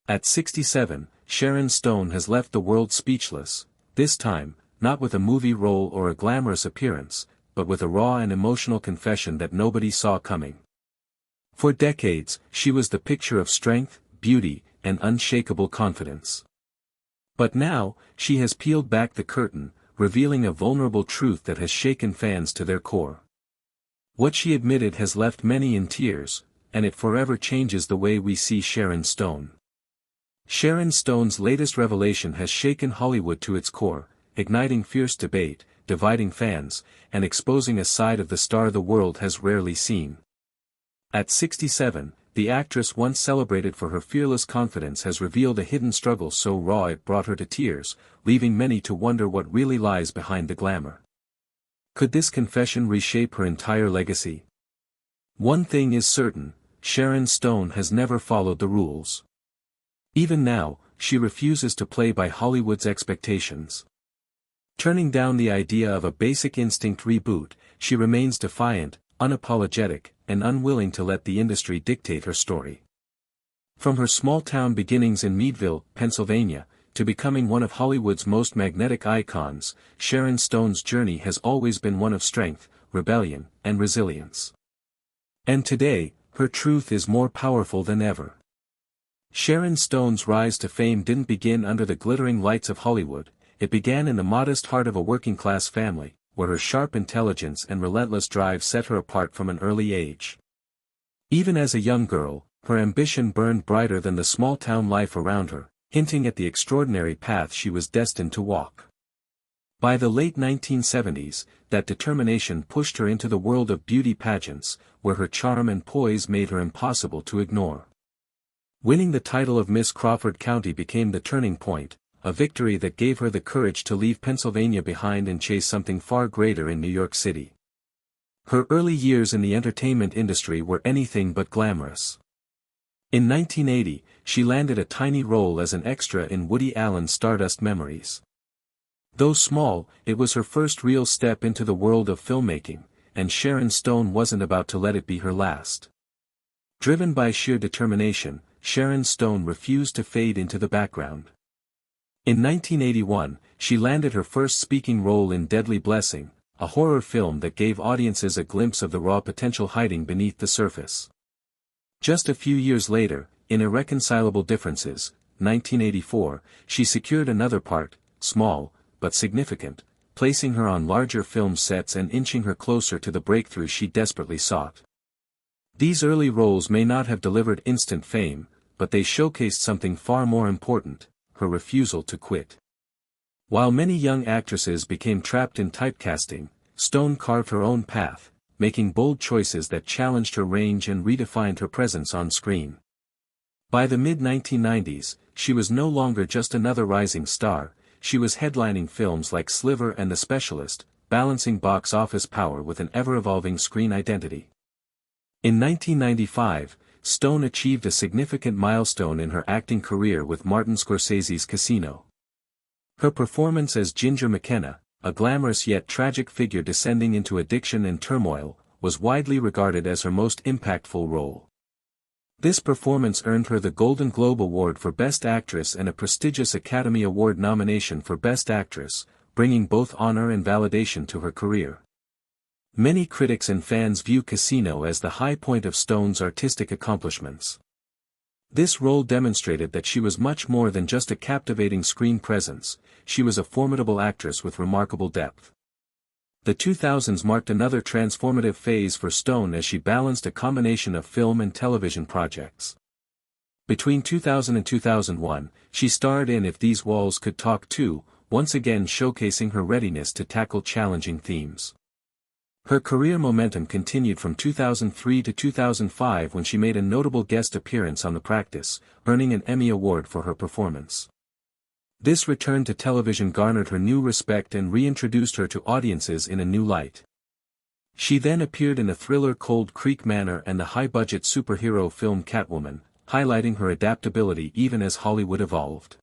At 67, Sharon Stone has left the world speechless, this time, not with a movie role or a glamorous appearance, but with a raw and emotional confession that nobody saw coming. For decades, she was the picture of strength, beauty, and unshakable confidence. But now, she has peeled back the curtain, revealing a vulnerable truth that has shaken fans to their core. What she admitted has left many in tears, and it forever changes the way we see Sharon Stone. Sharon Stone's latest revelation has shaken Hollywood to its core, igniting fierce debate, dividing fans, and exposing a side of the star the world has rarely seen. At 67, the actress once celebrated for her fearless confidence has revealed a hidden struggle so raw it brought her to tears, leaving many to wonder what really lies behind the glamour. Could this confession reshape her entire legacy? One thing is certain, Sharon Stone has never followed the rules. Even now, she refuses to play by Hollywood's expectations. Turning down the idea of a Basic Instinct reboot, she remains defiant, unapologetic, and unwilling to let the industry dictate her story. From her small-town beginnings in Meadville, Pennsylvania, to becoming one of Hollywood's most magnetic icons, Sharon Stone's journey has always been one of strength, rebellion, and resilience. And today, her truth is more powerful than ever. Sharon Stone's rise to fame didn't begin under the glittering lights of Hollywood, it began in the modest heart of a working-class family, where her sharp intelligence and relentless drive set her apart from an early age. Even as a young girl, her ambition burned brighter than the small-town life around her, hinting at the extraordinary path she was destined to walk. By the late 1970s, that determination pushed her into the world of beauty pageants, where her charm and poise made her impossible to ignore. Winning the title of Miss Crawford County became the turning point, a victory that gave her the courage to leave Pennsylvania behind and chase something far greater in New York City. Her early years in the entertainment industry were anything but glamorous. In 1980, she landed a tiny role as an extra in Woody Allen's Stardust Memories. Though small, it was her first real step into the world of filmmaking, and Sharon Stone wasn't about to let it be her last. Driven by sheer determination, Sharon Stone refused to fade into the background. In 1981, she landed her first speaking role in Deadly Blessing, a horror film that gave audiences a glimpse of the raw potential hiding beneath the surface. Just a few years later, in Irreconcilable Differences, 1984, she secured another part, small, but significant, placing her on larger film sets and inching her closer to the breakthrough she desperately sought. These early roles may not have delivered instant fame, but they showcased something far more important, her refusal to quit. While many young actresses became trapped in typecasting, Stone carved her own path, making bold choices that challenged her range and redefined her presence on screen. By the mid-1990s, she was no longer just another rising star, she was headlining films like Sliver and The Specialist, balancing box office power with an ever-evolving screen identity. In 1995, Stone achieved a significant milestone in her acting career with Martin Scorsese's Casino. Her performance as Ginger McKenna, a glamorous yet tragic figure descending into addiction and turmoil, was widely regarded as her most impactful role. This performance earned her the Golden Globe Award for Best Actress and a prestigious Academy Award nomination for Best Actress, bringing both honor and validation to her career. Many critics and fans view Casino as the high point of Stone's artistic accomplishments. This role demonstrated that she was much more than just a captivating screen presence, she was a formidable actress with remarkable depth. The 2000s marked another transformative phase for Stone as she balanced a combination of film and television projects. Between 2000 and 2001, she starred in If These Walls Could Talk Too, once again showcasing her readiness to tackle challenging themes. Her career momentum continued from 2003 to 2005 when she made a notable guest appearance on The Practice, earning an Emmy Award for her performance. This return to television garnered her new respect and reintroduced her to audiences in a new light. She then appeared in the thriller Cold Creek Manor and the high-budget superhero film Catwoman, highlighting her adaptability even as Hollywood evolved.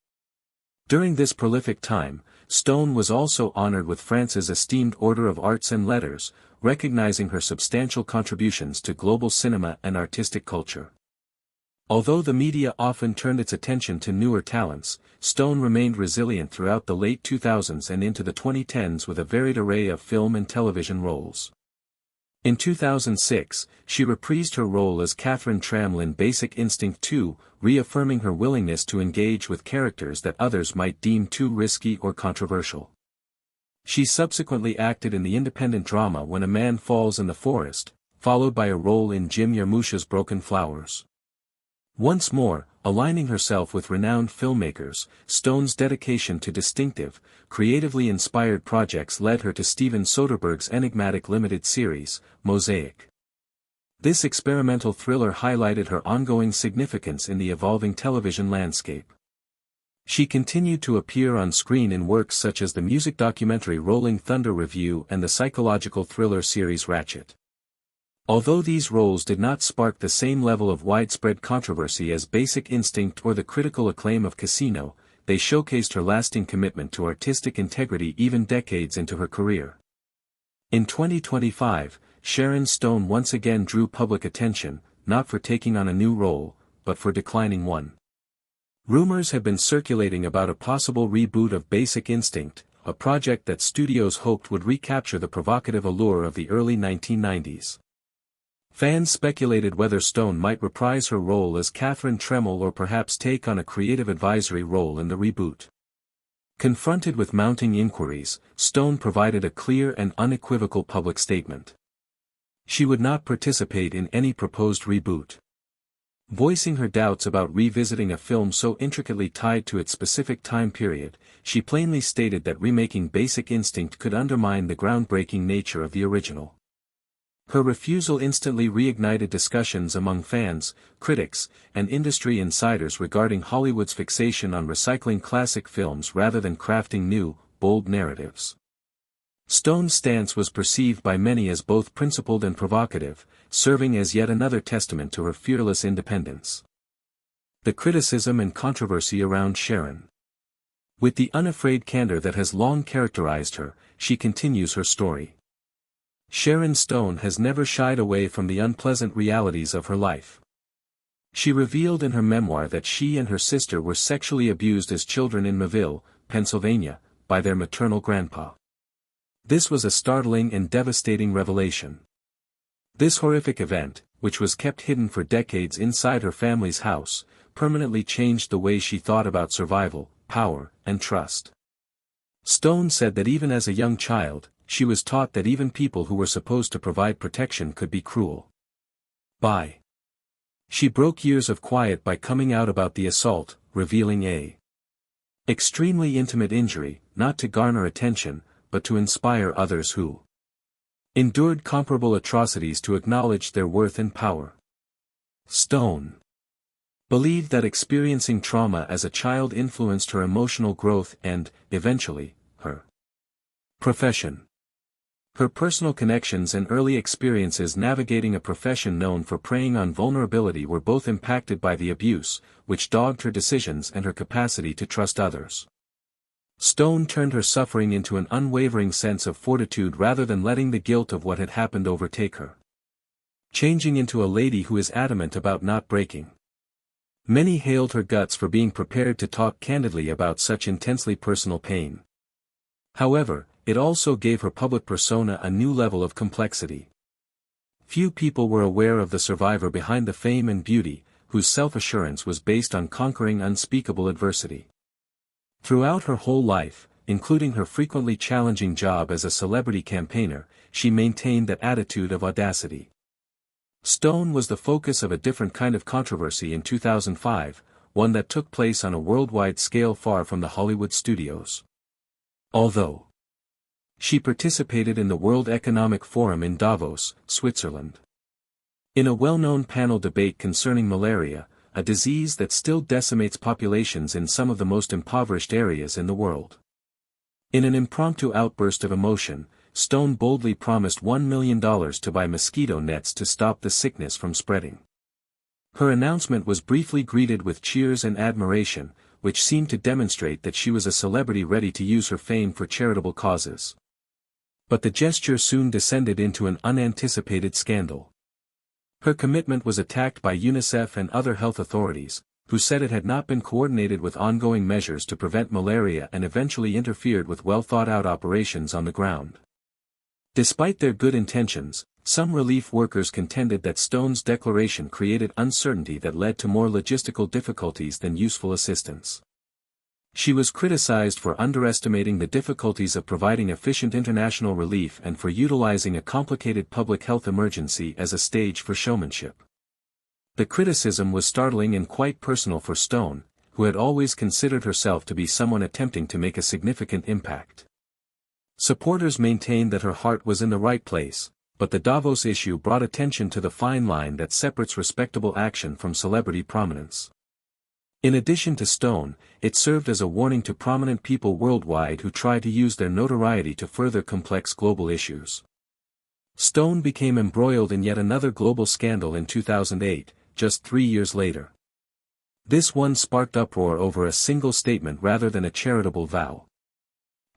During this prolific time, Stone was also honored with France's esteemed Order of Arts and Letters, recognizing her substantial contributions to global cinema and artistic culture. Although the media often turned its attention to newer talents, Stone remained resilient throughout the late 2000s and into the 2010s with a varied array of film and television roles. In 2006, she reprised her role as Catherine Trammell in Basic Instinct 2, reaffirming her willingness to engage with characters that others might deem too risky or controversial. She subsequently acted in the independent drama When a Man Falls in the Forest, followed by a role in Jim Jarmusch's Broken Flowers. Once more, aligning herself with renowned filmmakers, Stone's dedication to distinctive, creatively inspired projects led her to Steven Soderbergh's enigmatic limited series, Mosaic. This experimental thriller highlighted her ongoing significance in the evolving television landscape. She continued to appear on screen in works such as the music documentary Rolling Thunder Revue and the psychological thriller series Ratchet. Although these roles did not spark the same level of widespread controversy as Basic Instinct or the critical acclaim of Casino, they showcased her lasting commitment to artistic integrity even decades into her career. In 2025, Sharon Stone once again drew public attention, not for taking on a new role, but for declining one. Rumors have been circulating about a possible reboot of Basic Instinct, a project that studios hoped would recapture the provocative allure of the early 1990s. Fans speculated whether Stone might reprise her role as Catherine Trammell or perhaps take on a creative advisory role in the reboot. Confronted with mounting inquiries, Stone provided a clear and unequivocal public statement. She would not participate in any proposed reboot. Voicing her doubts about revisiting a film so intricately tied to its specific time period, she plainly stated that remaking Basic Instinct could undermine the groundbreaking nature of the original. Her refusal instantly reignited discussions among fans, critics, and industry insiders regarding Hollywood's fixation on recycling classic films rather than crafting new, bold narratives. Stone's stance was perceived by many as both principled and provocative, serving as yet another testament to her fearless independence. The criticism and controversy around Sharon. With the unafraid candor that has long characterized her, she continues her story. Sharon Stone has never shied away from the unpleasant realities of her life. She revealed in her memoir that she and her sister were sexually abused as children in Mayville, Pennsylvania, by their maternal grandpa. This was a startling and devastating revelation. This horrific event, which was kept hidden for decades inside her family's house, permanently changed the way she thought about survival, power, and trust. Stone said that even as a young child, she was taught that even people who were supposed to provide protection could be cruel. She broke years of quiet by coming out about the assault, revealing a extremely intimate injury, not to garner attention, but to inspire others who endured comparable atrocities to acknowledge their worth and power. Stone believed that experiencing trauma as a child influenced her emotional growth and, eventually, her profession. Her personal connections and early experiences navigating a profession known for preying on vulnerability were both impacted by the abuse, which dogged her decisions and her capacity to trust others. Stone turned her suffering into an unwavering sense of fortitude rather than letting the guilt of what had happened overtake her. Changing into a lady who is adamant about not breaking. Many hailed her guts for being prepared to talk candidly about such intensely personal pain. However, it also gave her public persona a new level of complexity. Few people were aware of the survivor behind the fame and beauty, whose self-assurance was based on conquering unspeakable adversity. Throughout her whole life, including her frequently challenging job as a celebrity campaigner, she maintained that attitude of audacity. Stone was the focus of a different kind of controversy in 2005, one that took place on a worldwide scale far from the Hollywood studios. Although she participated in the World Economic Forum in Davos, Switzerland. In a well-known panel debate concerning malaria, a disease that still decimates populations in some of the most impoverished areas in the world. In an impromptu outburst of emotion, Stone boldly promised $1 million to buy mosquito nets to stop the sickness from spreading. Her announcement was briefly greeted with cheers and admiration, which seemed to demonstrate that she was a celebrity ready to use her fame for charitable causes. But the gesture soon descended into an unanticipated scandal. Her commitment was attacked by UNICEF and other health authorities, who said it had not been coordinated with ongoing measures to prevent malaria and eventually interfered with well-thought-out operations on the ground. Despite their good intentions, some relief workers contended that Stone's declaration created uncertainty that led to more logistical difficulties than useful assistance. She was criticized for underestimating the difficulties of providing efficient international relief and for utilizing a complicated public health emergency as a stage for showmanship. The criticism was startling and quite personal for Stone, who had always considered herself to be someone attempting to make a significant impact. Supporters maintained that her heart was in the right place, but the Davos issue brought attention to the fine line that separates respectable action from celebrity prominence. In addition to Stone, it served as a warning to prominent people worldwide who try to use their notoriety to further complex global issues. Stone became embroiled in yet another global scandal in 2008, just 3 years later. This one sparked uproar over a single statement rather than a charitable vow.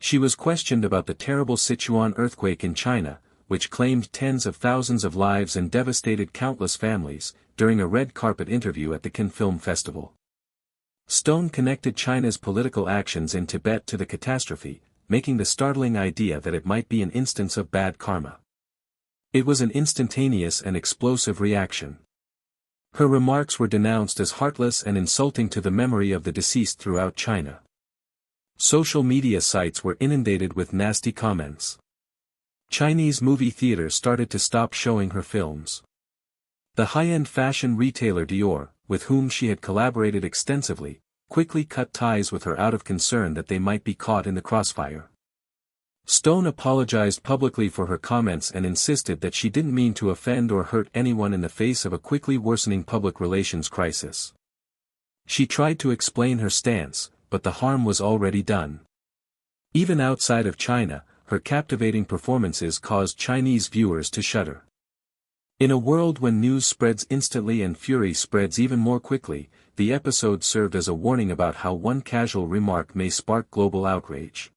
She was questioned about the terrible Sichuan earthquake in China, which claimed tens of thousands of lives and devastated countless families, during a red carpet interview at the Cannes Film Festival. Stone connected China's political actions in Tibet to the catastrophe, making the startling idea that it might be an instance of bad karma. It was an instantaneous and explosive reaction. Her remarks were denounced as heartless and insulting to the memory of the deceased throughout China. Social media sites were inundated with nasty comments. Chinese movie theaters started to stop showing her films. The high-end fashion retailer Dior, with whom she had collaborated extensively, quickly cut ties with her out of concern that they might be caught in the crossfire. Stone apologized publicly for her comments and insisted that she didn't mean to offend or hurt anyone in the face of a quickly worsening public relations crisis. She tried to explain her stance, but the harm was already done. Even outside of China, her captivating performances caused Chinese viewers to shudder. In a world when news spreads instantly and fury spreads even more quickly, the episode served as a warning about how one casual remark may spark global outrage.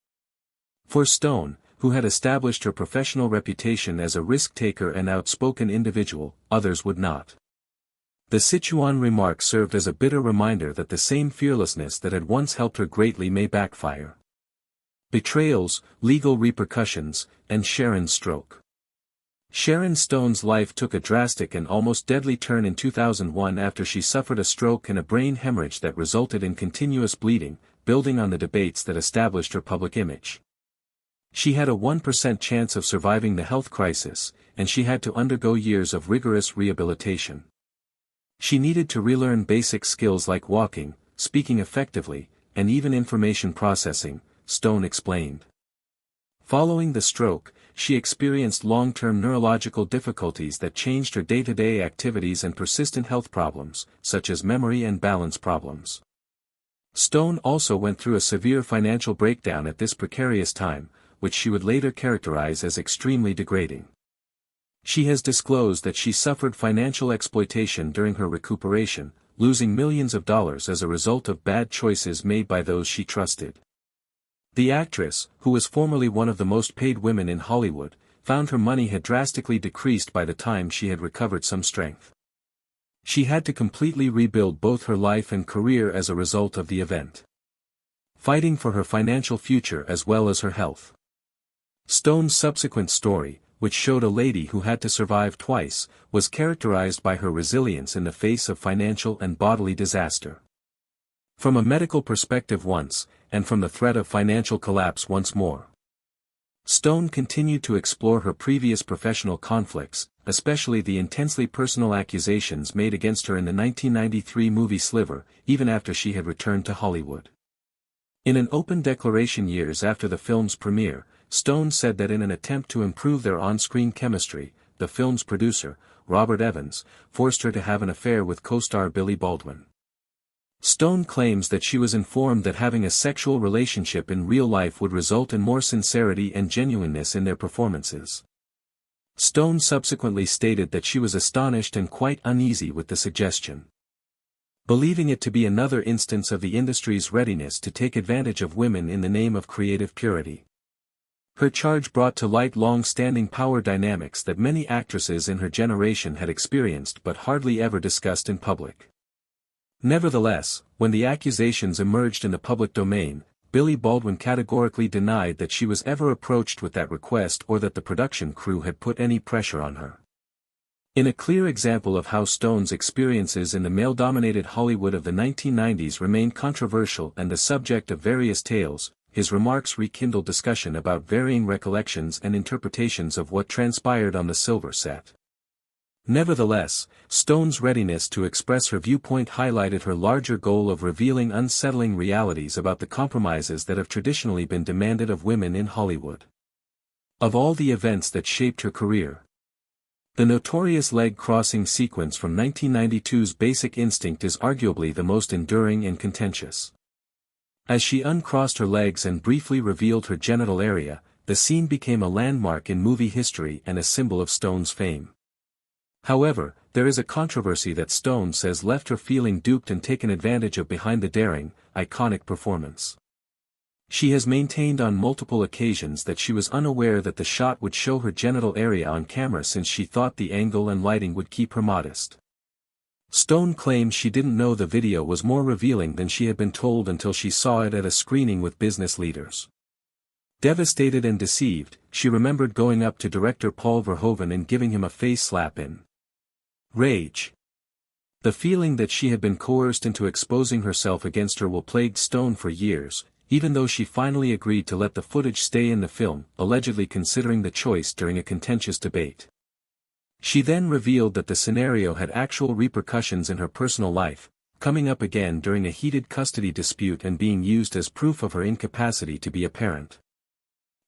For Stone, who had established her professional reputation as a risk-taker and outspoken individual, others would not. The Sichuan remark served as a bitter reminder that the same fearlessness that had once helped her greatly may backfire. Betrayals, legal repercussions, and Sharon's stroke. Sharon Stone's life took a drastic and almost deadly turn in 2001 after she suffered a stroke and a brain hemorrhage that resulted in continuous bleeding, building on the debates that established her public image. She had a 1% chance of surviving the health crisis, and she had to undergo years of rigorous rehabilitation. She needed to relearn basic skills like walking, speaking effectively, and even information processing, Stone explained. Following the stroke, she experienced long-term neurological difficulties that changed her day-to-day activities and persistent health problems, such as memory and balance problems. Stone also went through a severe financial breakdown at this precarious time, which she would later characterize as extremely degrading. She has disclosed that she suffered financial exploitation during her recuperation, losing millions of dollars as a result of bad choices made by those she trusted. The actress, who was formerly one of the most paid women in Hollywood, found her money had drastically decreased by the time she had recovered some strength. She had to completely rebuild both her life and career as a result of the event, fighting for her financial future as well as her health. Stone's subsequent story, which showed a lady who had to survive twice, was characterized by her resilience in the face of financial and bodily disaster. From a medical perspective once, and from the threat of financial collapse once more. Stone continued to explore her previous professional conflicts, especially the intensely personal accusations made against her in the 1993 movie Sliver, even after she had returned to Hollywood. In an open declaration years after the film's premiere, Stone said that in an attempt to improve their on-screen chemistry, the film's producer, Robert Evans, forced her to have an affair with co-star Billy Baldwin. Stone claims that she was informed that having a sexual relationship in real life would result in more sincerity and genuineness in their performances. Stone subsequently stated that she was astonished and quite uneasy with the suggestion, believing it to be another instance of the industry's readiness to take advantage of women in the name of creative purity. Her charge brought to light long-standing power dynamics that many actresses in her generation had experienced but hardly ever discussed in public. Nevertheless, when the accusations emerged in the public domain, Billy Baldwin categorically denied that she was ever approached with that request or that the production crew had put any pressure on her. In a clear example of how Stone's experiences in the male-dominated Hollywood of the 1990s remained controversial and the subject of various tales, his remarks rekindled discussion about varying recollections and interpretations of what transpired on the silver set. Nevertheless, Stone's readiness to express her viewpoint highlighted her larger goal of revealing unsettling realities about the compromises that have traditionally been demanded of women in Hollywood. Of all the events that shaped her career, the notorious leg-crossing sequence from 1992's Basic Instinct is arguably the most enduring and contentious. As she uncrossed her legs and briefly revealed her genital area, the scene became a landmark in movie history and a symbol of Stone's fame. However, there is a controversy that Stone says left her feeling duped and taken advantage of behind the daring, iconic performance. She has maintained on multiple occasions that she was unaware that the shot would show her genital area on camera since she thought the angle and lighting would keep her modest. Stone claims she didn't know the video was more revealing than she had been told until she saw it at a screening with business leaders. Devastated and deceived, she remembered going up to director Paul Verhoeven and giving him a face slap in rage. The feeling that she had been coerced into exposing herself against her will plague Stone for years, even though she finally agreed to let the footage stay in the film, allegedly considering the choice during a contentious debate. She then revealed that the scenario had actual repercussions in her personal life, coming up again during a heated custody dispute and being used as proof of her incapacity to be a parent.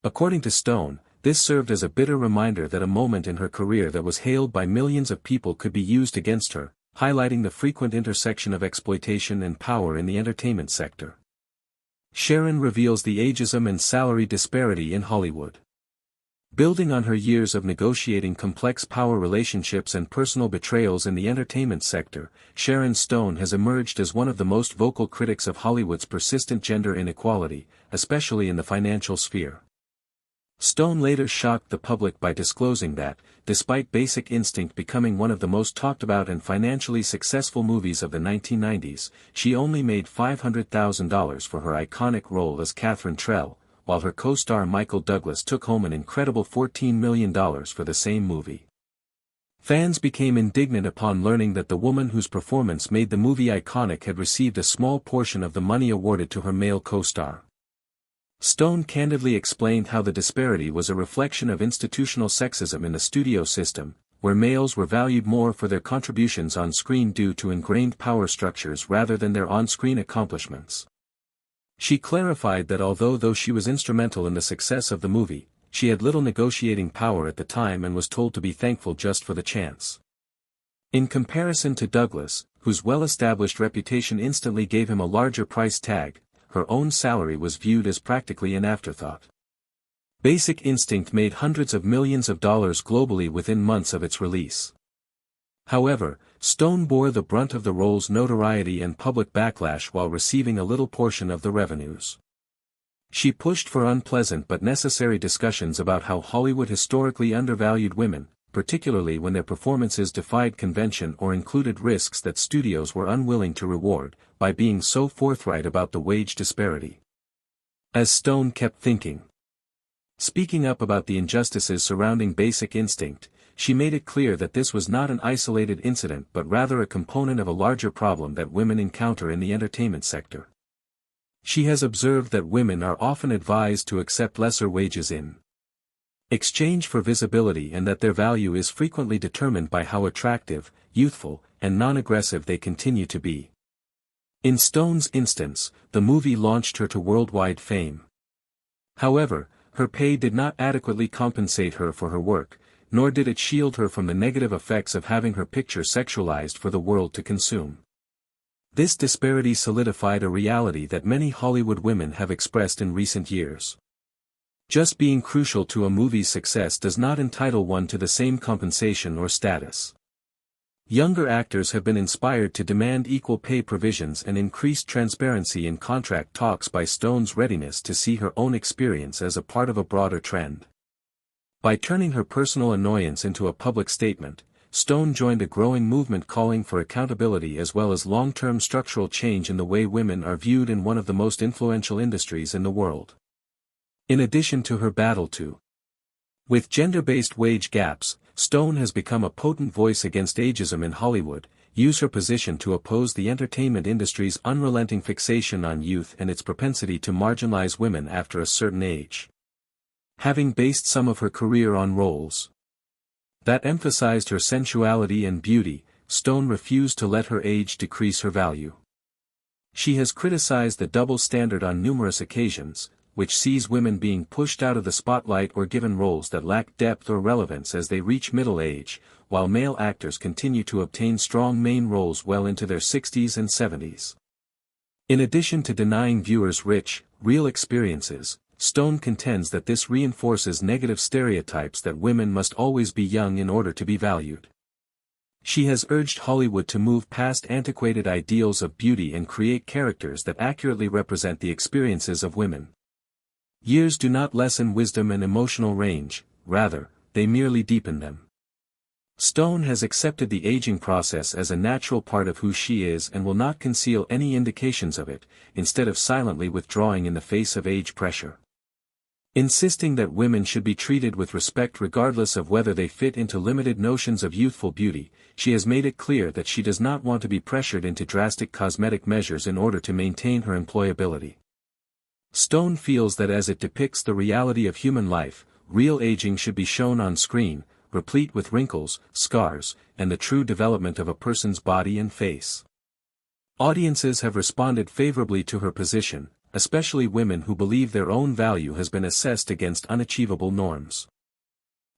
According to Stone, this served as a bitter reminder that a moment in her career that was hailed by millions of people could be used against her, highlighting the frequent intersection of exploitation and power in the entertainment sector. Sharon reveals the ageism and salary disparity in Hollywood. Building on her years of negotiating complex power relationships and personal betrayals in the entertainment sector, Sharon Stone has emerged as one of the most vocal critics of Hollywood's persistent gender inequality, especially in the financial sphere. Stone later shocked the public by disclosing that, despite Basic Instinct becoming one of the most talked about and financially successful movies of the 1990s, she only made $500,000 for her iconic role as Catherine Trell, while her co-star Michael Douglas took home an incredible $14 million for the same movie. Fans became indignant upon learning that the woman whose performance made the movie iconic had received a small portion of the money awarded to her male co-star. Stone candidly explained how the disparity was a reflection of institutional sexism in the studio system, where males were valued more for their contributions on screen due to ingrained power structures rather than their on-screen accomplishments. She clarified that although she was instrumental in the success of the movie, she had little negotiating power at the time and was told to be thankful just for the chance. In comparison to Douglas, whose well-established reputation instantly gave him a larger price tag, her own salary was viewed as practically an afterthought. Basic Instinct made hundreds of millions of dollars globally within months of its release. However, Stone bore the brunt of the role's notoriety and public backlash while receiving a little portion of the revenues. She pushed for unpleasant but necessary discussions about how Hollywood historically undervalued women, particularly when their performances defied convention or included risks that studios were unwilling to reward, by being so forthright about the wage disparity. As Stone kept thinking. Speaking up about the injustices surrounding Basic Instinct, she made it clear that this was not an isolated incident but rather a component of a larger problem that women encounter in the entertainment sector. She has observed that women are often advised to accept lesser wages in exchange for visibility and that their value is frequently determined by how attractive, youthful, and non-aggressive they continue to be. In Stone's instance, the movie launched her to worldwide fame. However, her pay did not adequately compensate her for her work, nor did it shield her from the negative effects of having her picture sexualized for the world to consume. This disparity solidified a reality that many Hollywood women have expressed in recent years. Just being crucial to a movie's success does not entitle one to the same compensation or status. Younger actors have been inspired to demand equal pay provisions and increased transparency in contract talks by Stone's readiness to see her own experience as a part of a broader trend. By turning her personal annoyance into a public statement, Stone joined a growing movement calling for accountability as well as long-term structural change in the way women are viewed in one of the most influential industries in the world. In addition to her battle with gender-based wage gaps, Stone has become a potent voice against ageism in Hollywood, use her position to oppose the entertainment industry's unrelenting fixation on youth and its propensity to marginalize women after a certain age. Having based some of her career on roles that emphasized her sensuality and beauty, Stone refused to let her age decrease her value. She has criticized the double standard on numerous occasions, which sees women being pushed out of the spotlight or given roles that lack depth or relevance as they reach middle age, while male actors continue to obtain strong main roles well into their 60s and 70s. In addition to denying viewers rich, real experiences, Stone contends that this reinforces negative stereotypes that women must always be young in order to be valued. She has urged Hollywood to move past antiquated ideals of beauty and create characters that accurately represent the experiences of women. Years do not lessen wisdom and emotional range, rather, they merely deepen them. Stone has accepted the aging process as a natural part of who she is and will not conceal any indications of it, instead of silently withdrawing in the face of age pressure. Insisting that women should be treated with respect regardless of whether they fit into limited notions of youthful beauty, she has made it clear that she does not want to be pressured into drastic cosmetic measures in order to maintain her employability. Stone feels that as it depicts the reality of human life, real aging should be shown on screen, replete with wrinkles, scars, and the true development of a person's body and face. Audiences have responded favorably to her position, especially women who believe their own value has been assessed against unachievable norms.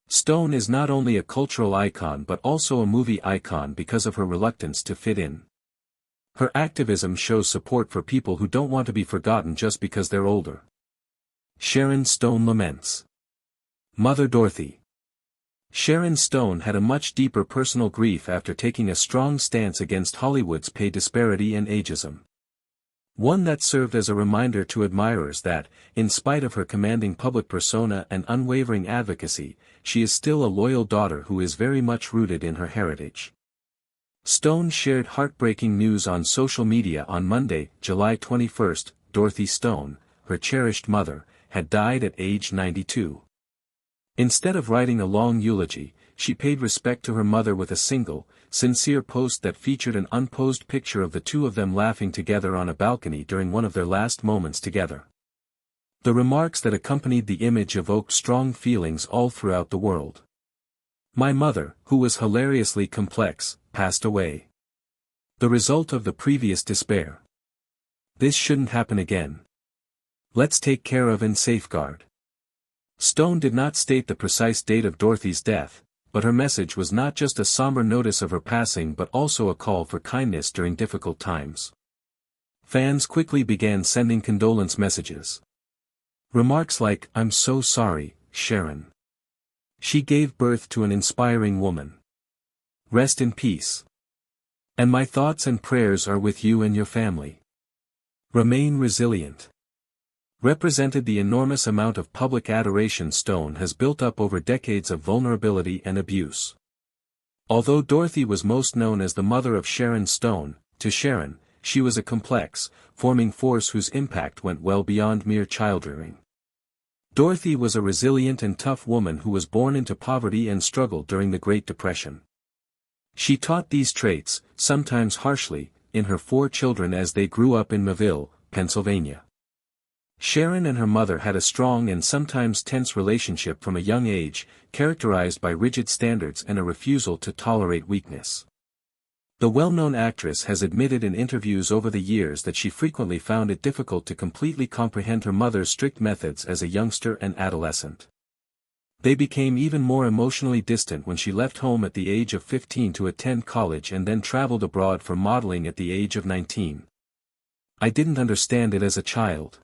Stone is not only a cultural icon but also a movie icon because of her reluctance to fit in. Her activism shows support for people who don't want to be forgotten just because they're older. Sharon Stone laments. Mother Dorothy. Sharon Stone had a much deeper personal grief after taking a strong stance against Hollywood's pay disparity and ageism. One that served as a reminder to admirers that, in spite of her commanding public persona and unwavering advocacy, she is still a loyal daughter who is very much rooted in her heritage. Stone shared heartbreaking news on social media on Monday, July 21. Dorothy Stone, her cherished mother, had died at age 92. Instead of writing a long eulogy, she paid respect to her mother with a single, sincere post that featured an unposed picture of the two of them laughing together on a balcony during one of their last moments together. The remarks that accompanied the image evoked strong feelings all throughout the world. My mother, who was hilariously complex, passed away. The result of the previous despair. This shouldn't happen again. Let's take care of and safeguard. Stone did not state the precise date of Dorothy's death, but her message was not just a somber notice of her passing but also a call for kindness during difficult times. Fans quickly began sending condolence messages. Remarks like, "I'm so sorry, Sharon. She gave birth to an inspiring woman. Rest in peace. And my thoughts and prayers are with you and your family. Remain resilient," represented the enormous amount of public adoration Stone has built up over decades of vulnerability and abuse. Although Dorothy was most known as the mother of Sharon Stone, to Sharon, she was a complex, forming force whose impact went well beyond mere childrearing. Dorothy was a resilient and tough woman who was born into poverty and struggled during the Great Depression. She taught these traits, sometimes harshly, in her 4 children as they grew up in Mayville, Pennsylvania. Sharon and her mother had a strong and sometimes tense relationship from a young age, characterized by rigid standards and a refusal to tolerate weakness. The well-known actress has admitted in interviews over the years that she frequently found it difficult to completely comprehend her mother's strict methods as a youngster and adolescent. They became even more emotionally distant when she left home at the age of 15 to attend college and then traveled abroad for modeling at the age of 19. "I didn't understand it as a child."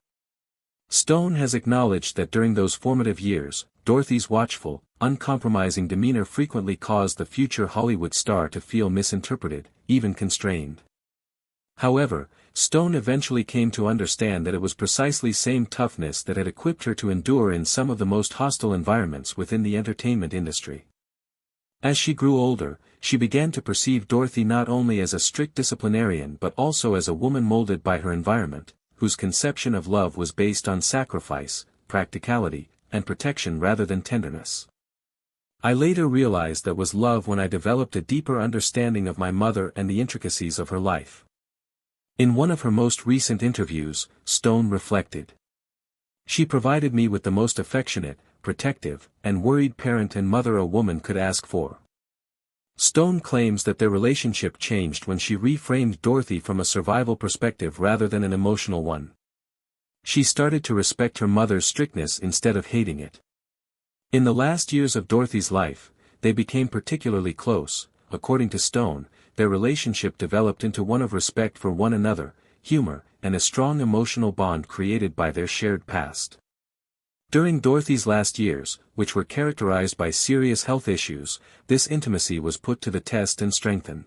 Stone has acknowledged that during those formative years, Dorothy's watchful, uncompromising demeanor frequently caused the future Hollywood star to feel misinterpreted, even constrained. However, Stone eventually came to understand that it was precisely same toughness that had equipped her to endure in some of the most hostile environments within the entertainment industry. As she grew older, she began to perceive Dorothy not only as a strict disciplinarian but also as a woman molded by her environment, whose conception of love was based on sacrifice, practicality, and protection rather than tenderness. I later realized that was love when I developed a deeper understanding of my mother and the intricacies of her life. In one of her most recent interviews, Stone reflected. She provided me with the most affectionate, protective, and worried parent and mother a woman could ask for. Stone claims that their relationship changed when she reframed Dorothy from a survival perspective rather than an emotional one. She started to respect her mother's strictness instead of hating it. In the last years of Dorothy's life, they became particularly close. According to Stone, their relationship developed into one of respect for one another, humor, and a strong emotional bond created by their shared past. During Dorothy's last years, which were characterized by serious health issues, this intimacy was put to the test and strengthened.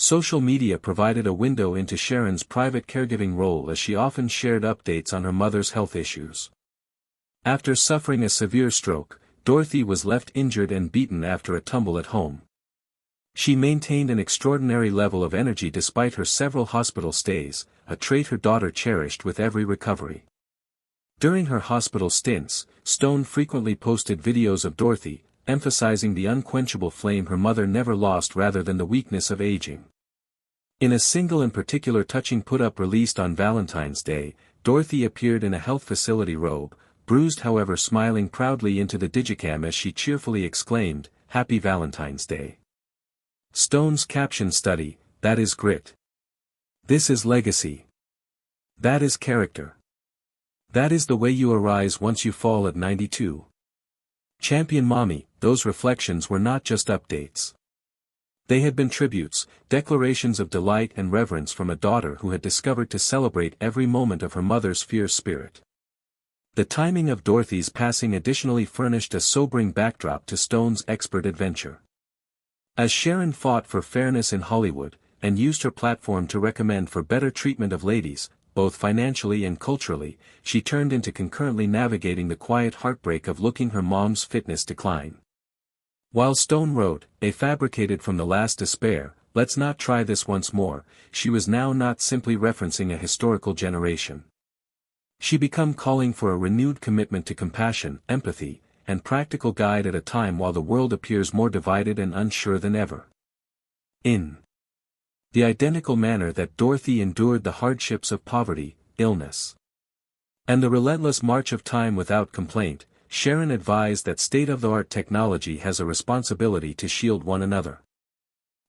Social media provided a window into Sharon's private caregiving role as she often shared updates on her mother's health issues. After suffering a severe stroke, Dorothy was left injured and beaten after a tumble at home. She maintained an extraordinary level of energy despite her several hospital stays, a trait her daughter cherished with every recovery. During her hospital stints, Stone frequently posted videos of Dorothy, emphasizing the unquenchable flame her mother never lost rather than the weakness of aging. In a single and particular touching put-up released on Valentine's Day, Dorothy appeared in a health facility robe, bruised however smiling proudly into the digicam as she cheerfully exclaimed, "Happy Valentine's Day." Stone's caption study, "That is grit. This is legacy. That is character. That is the way you arise once you fall at 92. Champion Mommy." Those reflections were not just updates. They had been tributes, declarations of delight and reverence from a daughter who had discovered to celebrate every moment of her mother's fierce spirit. The timing of Dorothy's passing additionally furnished a sobering backdrop to Stone's expert adventure. As Sharon fought for fairness in Hollywood, and used her platform to recommend for better treatment of ladies, both financially and culturally, she turned into concurrently navigating the quiet heartbreak of looking her mom's fitness decline. While Stone wrote, "A fabricated from the last despair, let's not try this once more," she was now not simply referencing a historical generation. She became calling for a renewed commitment to compassion, empathy, and practical guide at a time while the world appears more divided and unsure than ever. In the identical manner that Dorothy endured the hardships of poverty, illness, and the relentless march of time without complaint, Sharon advised that state-of-the-art technology has a responsibility to shield one another.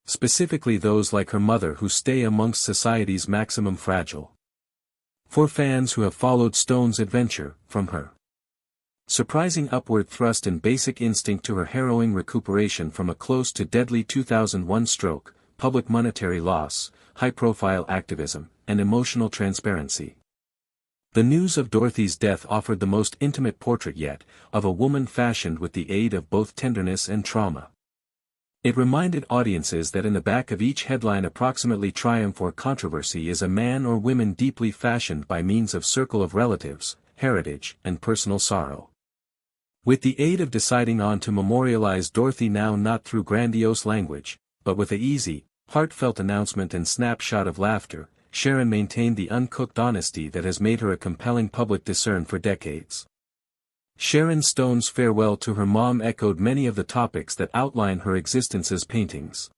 Specifically those like her mother who stay amongst society's maximum fragile. For fans who have followed Stone's adventure, from her surprising upward thrust and basic instinct to her harrowing recuperation from a close to deadly 2001 stroke, public monetary loss, high-profile activism, and emotional transparency. The news of Dorothy's death offered the most intimate portrait yet, of a woman fashioned with the aid of both tenderness and trauma. It reminded audiences that in the back of each headline approximately triumph or controversy is a man or women deeply fashioned by means of circle of relatives, heritage, and personal sorrow. With the aid of deciding on to memorialize Dorothy now not through grandiose language, but with a easy, heartfelt announcement and snapshot of laughter, Sharon maintained the uncooked honesty that has made her a compelling public discern for decades. Sharon Stone's farewell to her mom echoed many of the topics that outline her existence's paintings.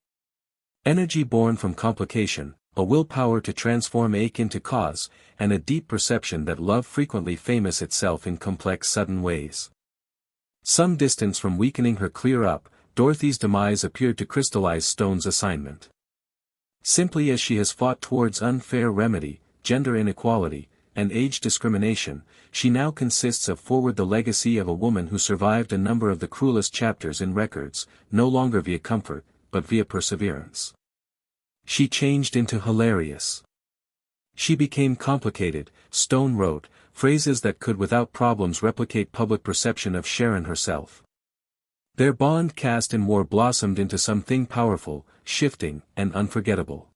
Energy born from complication, a willpower to transform ache into cause, and a deep perception that love frequently famous itself in complex sudden ways. Some distance from weakening her clear up, Dorothy's demise appeared to crystallize Stone's assignment. Simply as she has fought towards unfair remedy, gender inequality, and age discrimination, she now consists of forward the legacy of a woman who survived a number of the cruelest chapters in records, no longer via comfort, but via perseverance. She changed into hilarious. She became complicated, Stone wrote, phrases that could without problems replicate public perception of Sharon herself. Their bond cast and more blossomed into something powerful, shifting, and unforgettable.